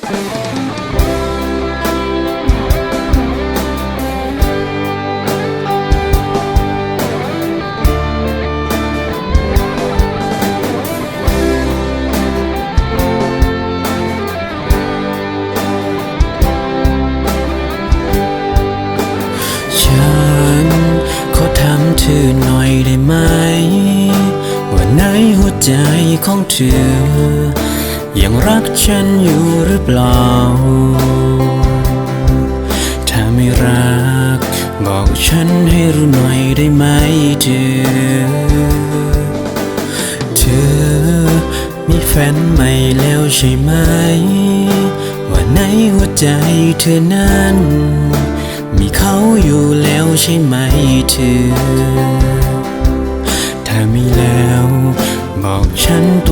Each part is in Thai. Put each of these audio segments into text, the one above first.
เธอหน่อยได้ไหมว่าในหัวใจของเธอยังรักฉันอยู่หรือเปล่าถ้าไม่รักบอกฉันให้รู้หน่อยได้ไหมเธอมีแฟนใหม่แล้วใช่ไหมว่าในหัวใจเธอนั้นมีเขาอยู่แล้วใช่ไหมเธอถ้ามีแล้วบอกฉันตร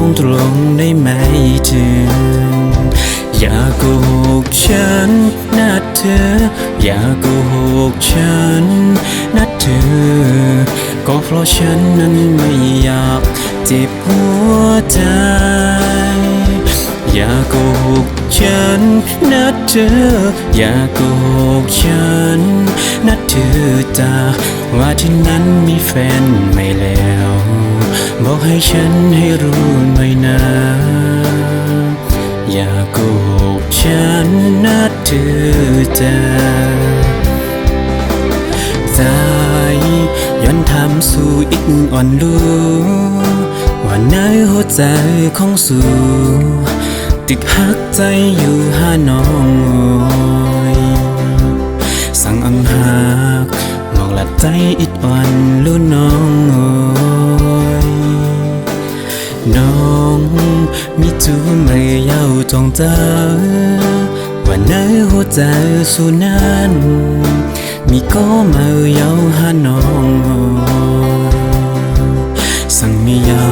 งๆได้ไหมเธออย่าโกหกฉันนะเธออย่าโกหกฉันนะเธอก็เพราะฉันนั้นไม่อยากเจ็บหัวใจอย่าโกหกฉันนะเธออย่าโกหกฉันนะเธอจ้าว่าที่นั้นมีแฟนใหม่แล้วบอกให้ฉันให้รู้หน่อยนะอย่าโกหกฉันนะเธอจ้าใจย้อนทำสู่อีกอ่อนรู้ว่าในหัวใจของสู่ติดหักใจอยู่หาน้องสั่งอังหักมองละใจอิดอ่อนรู้น้องน้องมีจูไม่เย้าจองเจอว่าในหัวใจสู่นั้นมีก็มาเย้าหาน้องสั่งไม่เย้า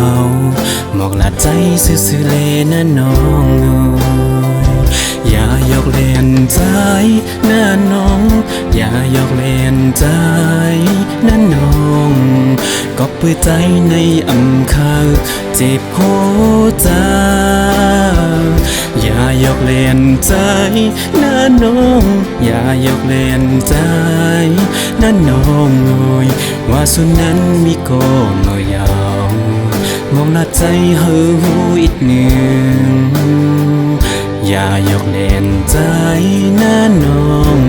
หมอกละใจซื่อๆเลยนะน้องอย่ายกเล่นใจนะน้องอย่ายกเล่นใจนะน้องก็เปิดใจในอำคาเจ็บหัวใจอย่ายกเล่นใจนะน้องอย่ายกเล่นใจนะน้องว่าสุดนั้นมีก็เมื่อยาวมองหน้าใจเหือหูอีกหนึ่งอย่ายกเล่นใจนะน้อง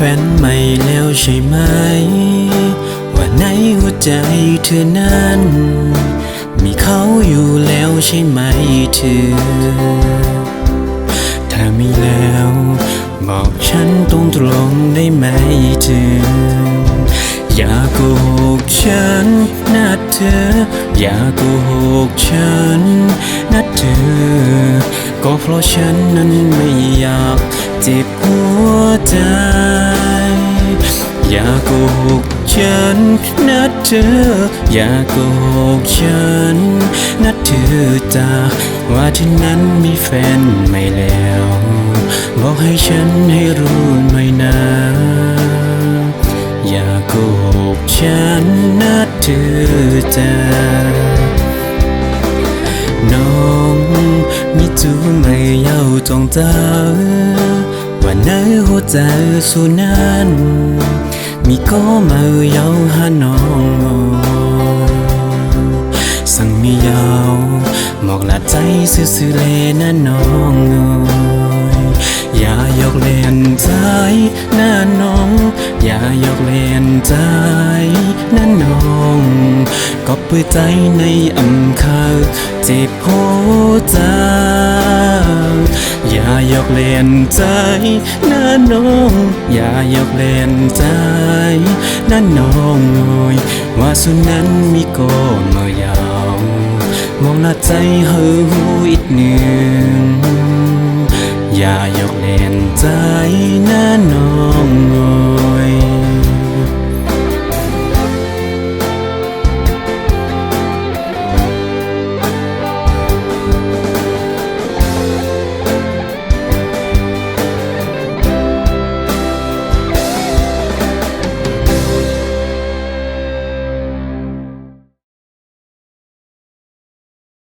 แฟนใหม่แล้วใช่ไหมว่าในหัวใจเธอนั้นมีเขาอยู่แล้วใช่ไหมเธอถ้ามีแล้วบอกฉันตรงๆได้ไหมเธออย่าโกหกฉันนะเธออย่าโกหกฉันนะเธอก็เพราะฉันนั้นไม่อยากเจ็บหัวใจอย่าโกหกฉันนะเธออย่าโกหกฉันนะเธอจ้าว่าที่นั้นมีแฟนใหม่แล้วบอกให้ฉันให้รู้หน่อยนะอย่าโกหกฉันนะเธอจ้าน้องมีจูไม่เย้าจองเจอว่าในหัวใจสู่นั้นมีก็มาเย้าหาน้องสั่งไม่เย้าหมอกละใจซื่อๆเลยนะน้องอย่ายกเล่นใจนะน้องอย่ายกเล่นใจนะน้องก็เปิดใจในอำคาเจ็บหัวใจอย่ายกเล่นใจนะน้องอย่ายกเล่นใจนะน้องว่าสุดนั้นมีก็เมื่อยาว มองหน้าใจเฮาอีกหนึ่งอย่าหยอกเล่นใจนะน้องเอ๋ย